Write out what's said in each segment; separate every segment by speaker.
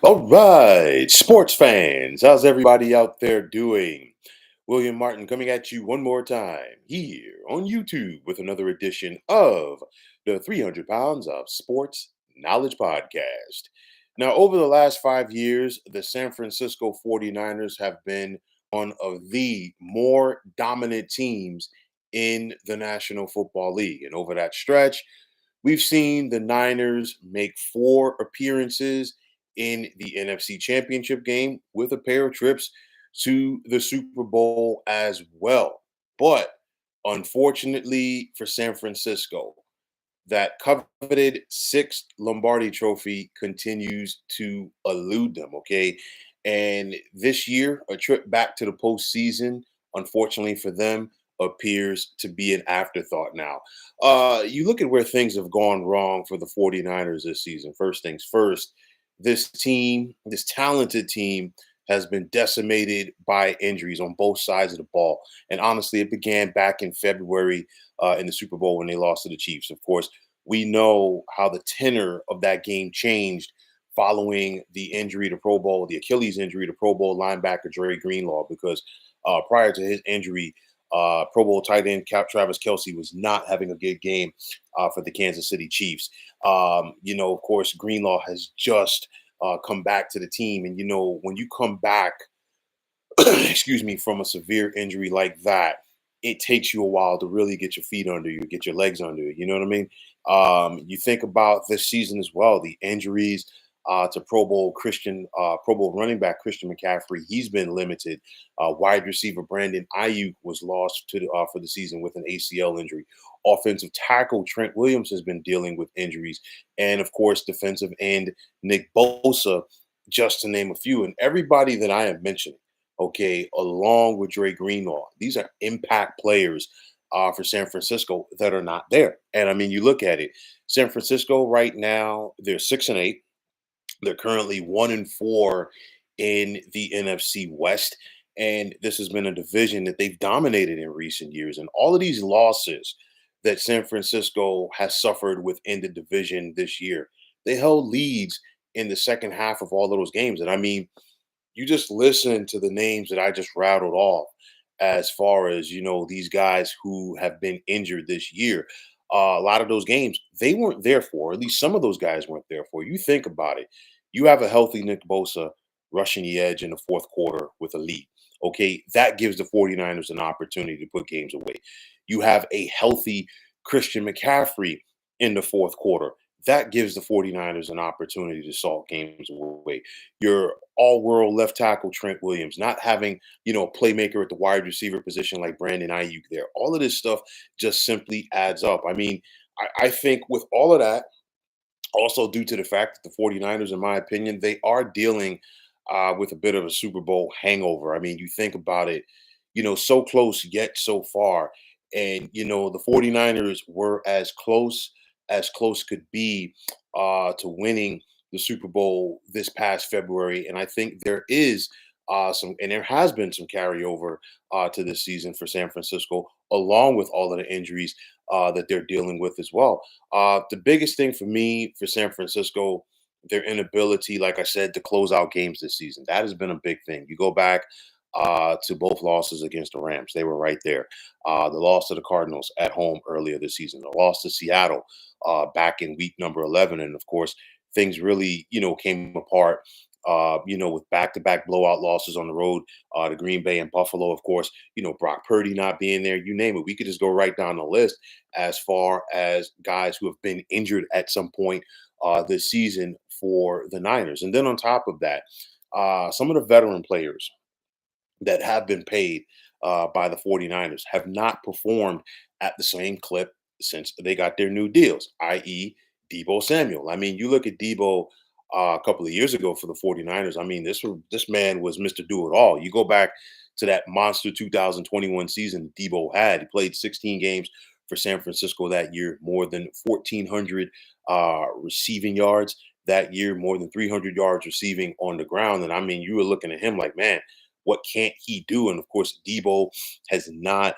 Speaker 1: All right, sports fans, how's everybody out there doing? William Martin coming at you one more time here on YouTube with another edition of the 300 Pounds of Sports Knowledge Podcast. Now, over the last 5 years, the San Francisco 49ers have been one of the more dominant teams in the National Football League. And over that stretch, we've seen the Niners make four appearances in the NFC Championship game with a pair of trips to the Super Bowl as well. But unfortunately for San Francisco, that coveted sixth Lombardi trophy continues to elude them. Okay. And this year, a trip back to the postseason, unfortunately for them, appears to be an afterthought now. You look at where things have gone wrong for the 49ers this season. First things first, this team, this talented team, has been decimated by injuries on both sides of the ball. And honestly, it began back in February in the Super Bowl when they lost to the Chiefs. Of course, we know how the tenor of that game changed following the injury to Pro Bowl, the Achilles injury to Pro Bowl linebacker Dre Greenlaw, because prior to his injury, Pro Bowl tight end Travis Kelsey was not having a good game for the Kansas City Chiefs. Of course, Greenlaw has just come back to the team. And, when you come back, excuse me, from a severe injury like that, it takes you a while to really get your feet under you, get your legs under you. You know what I mean? You think about this season as well, the injuries to Pro Bowl running back Christian McCaffrey. He's been limited. Wide receiver Brandon Ayuk was lost for the season with an ACL injury. Offensive tackle Trent Williams has been dealing with injuries, and of course, defensive end Nick Bosa, just to name a few. And everybody that I am mentioning, okay, along with Dre Greenlaw, these are impact players for San Francisco that are not there. And I mean, you look at it, San Francisco right now, they're 6-8. They're currently 1-4 in the NFC West. And this has been a division that they've dominated in recent years. And all of these losses that San Francisco has suffered within the division this year, they held leads in the second half of all of those games. And I mean, you just listen to the names that I just rattled off as far as, these guys who have been injured this year. A lot of those games they weren't there for, at least some of those guys weren't there for. You think about it. You have a healthy Nick Bosa rushing the edge in the fourth quarter with a lead. Okay, that gives the 49ers an opportunity to put games away. You have a healthy Christian McCaffrey in the fourth quarter. That gives the 49ers an opportunity to salt games away. Your all-world left tackle Trent Williams, not having, a playmaker at the wide receiver position like Brandon Ayuk there. All of this stuff just simply adds up. I mean, I think with all of that, also due to the fact that the 49ers, in my opinion, they are dealing with a bit of a Super Bowl hangover. I mean, you think about it, so close yet so far. And, the 49ers were as close could be to winning the Super Bowl this past February. And I think there is and there has been some carryover to this season for San Francisco, along with all of the injuries that they're dealing with as well. The biggest thing for me for San Francisco, their inability, like I said, to close out games this season. That has been a big thing. You go back to both losses against the Rams, they were right there. The loss to the Cardinals at home earlier this season, the loss to Seattle back in week number 11. And of course, things really, came apart. With back-to-back blowout losses on the road to Green Bay and Buffalo, of course, Brock Purdy not being there, you name it. We could just go right down the list as far as guys who have been injured at some point this season for the Niners. And then on top of that, some of the veteran players that have been paid by the 49ers have not performed at the same clip since they got their new deals, i.e., Debo Samuel. I mean, you look at Debo a couple of years ago for the 49ers. I mean, this man was Mr. Do It All. You go back to that monster 2021 season Debo had. He played 16 games for San Francisco that year, more than 1,400 receiving yards that year, more than 300 yards receiving on the ground. And I mean, you were looking at him like, man, what can't he do? And of course, Debo has not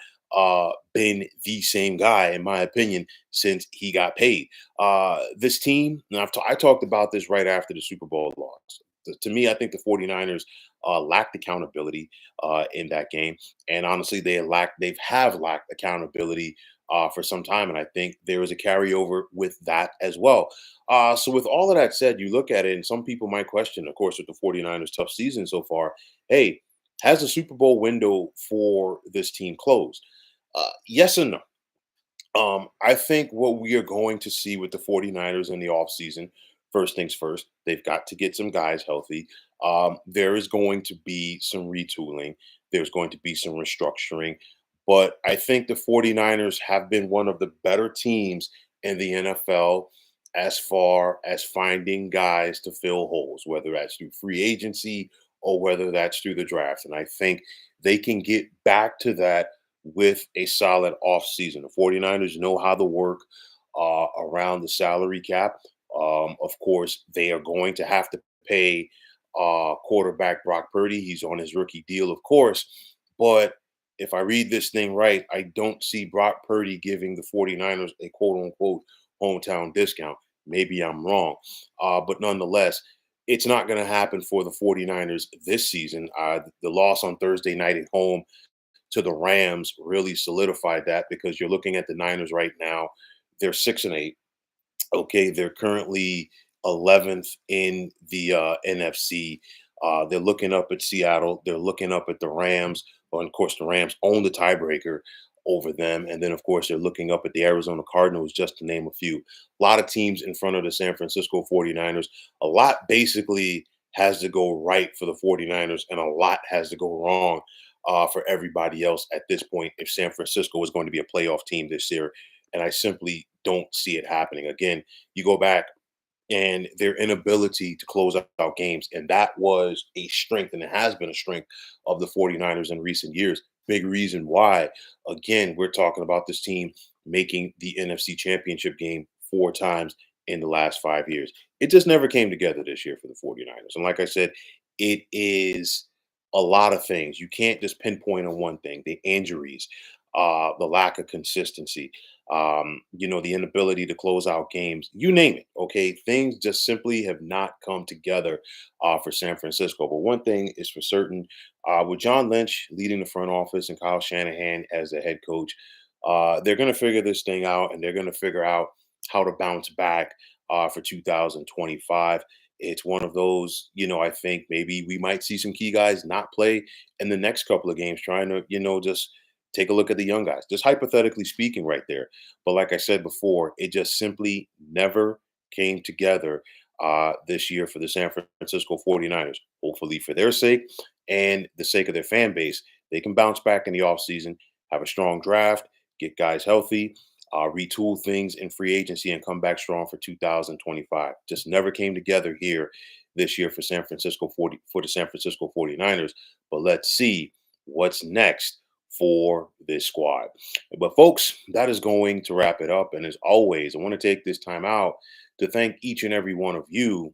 Speaker 1: been the same guy, in my opinion, since he got paid. This team, and I talked about this right after the Super Bowl loss. To me, I think the 49ers lacked accountability in that game. And honestly, they've lacked accountability for some time. And I think there is a carryover with that as well. So with all of that said, you look at it, and some people might question, of course, with the 49ers' tough season so far, hey, has the Super Bowl window for this team closed? Yes and no. I think what we are going to see with the 49ers in the offseason, first things first, they've got to get some guys healthy. There is going to be some retooling, there's going to be some restructuring. But I think the 49ers have been one of the better teams in the NFL as far as finding guys to fill holes, whether that's through free agency or whether that's through the draft. And I think they can get back to that with a solid offseason. The 49ers know how to work around the salary cap. Of course, they are going to have to pay quarterback Brock Purdy. He's on his rookie deal, of course. But if I read this thing right, I don't see Brock Purdy giving the 49ers a quote unquote hometown discount. Maybe I'm wrong. But nonetheless, it's not going to happen for the 49ers this season. The loss on Thursday night at home to the Rams really solidified that, because you're looking at the Niners right now. They're 6-8. Okay, they're currently 11th in the NFC. They're looking up at Seattle. They're looking up at the Rams. Well, and of course, the Rams own the tiebreaker over them. And then, of course, they're looking up at the Arizona Cardinals, just to name a few. A lot of teams in front of the San Francisco 49ers. A lot basically has to go right for the 49ers, and a lot has to go wrong for everybody else at this point if San Francisco is going to be a playoff team this year. And I simply don't see it happening. Again, you go back and their inability to close out games. And that was a strength, and it has been a strength of the 49ers in recent years. Big reason why, again, we're talking about this team making the NFC championship game 4 times in the last 5 years. It just never came together this year for the 49ers. And like I said, it is a lot of things. You can't just pinpoint on one thing: the injuries, the lack of consistency, the inability to close out games, you name it. Okay. Things just simply have not come together for San Francisco. But one thing is for certain, with John Lynch leading the front office and Kyle Shanahan as the head coach, they're going to figure this thing out, and they're going to figure out how to bounce back for 2025. It's one of those, I think maybe we might see some key guys not play in the next couple of games, trying to, just take a look at the young guys, just hypothetically speaking, right there. But like I said before, it just simply never came together this year for the San Francisco 49ers. Hopefully, for their sake and the sake of their fan base, they can bounce back in the offseason, have a strong draft, get guys healthy, retool things in free agency, and come back strong for 2025. Just never came together here this year for the San Francisco 49ers. But let's see what's next for this squad. But folks, that is going to wrap it up. And as always, I want to take this time out to thank each and every one of you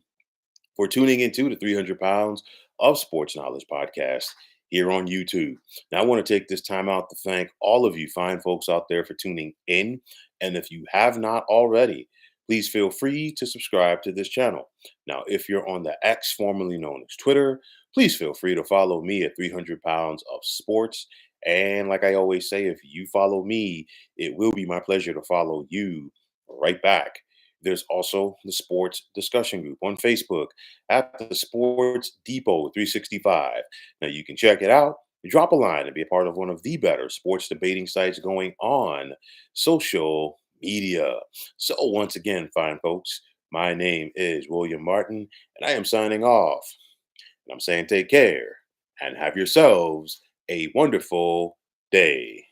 Speaker 1: for tuning into the 300 Pounds of Sports Knowledge podcast here on YouTube. Now, I want to take this time out to thank all of you fine folks out there for tuning in. And if you have not already, please feel free to subscribe to this channel. Now, if you're on the X, formerly known as Twitter, please feel free to follow me at 300 Pounds of Sports. And like I always say, if you follow me, it will be my pleasure to follow you right back. There's also the sports discussion group on Facebook at the Sports Depot 365. Now you can check it out, drop a line, and be a part of one of the better sports debating sites going on social media. So once again, fine folks, my name is William Martin, and I am signing off. And I'm saying take care and have yourselves a wonderful day.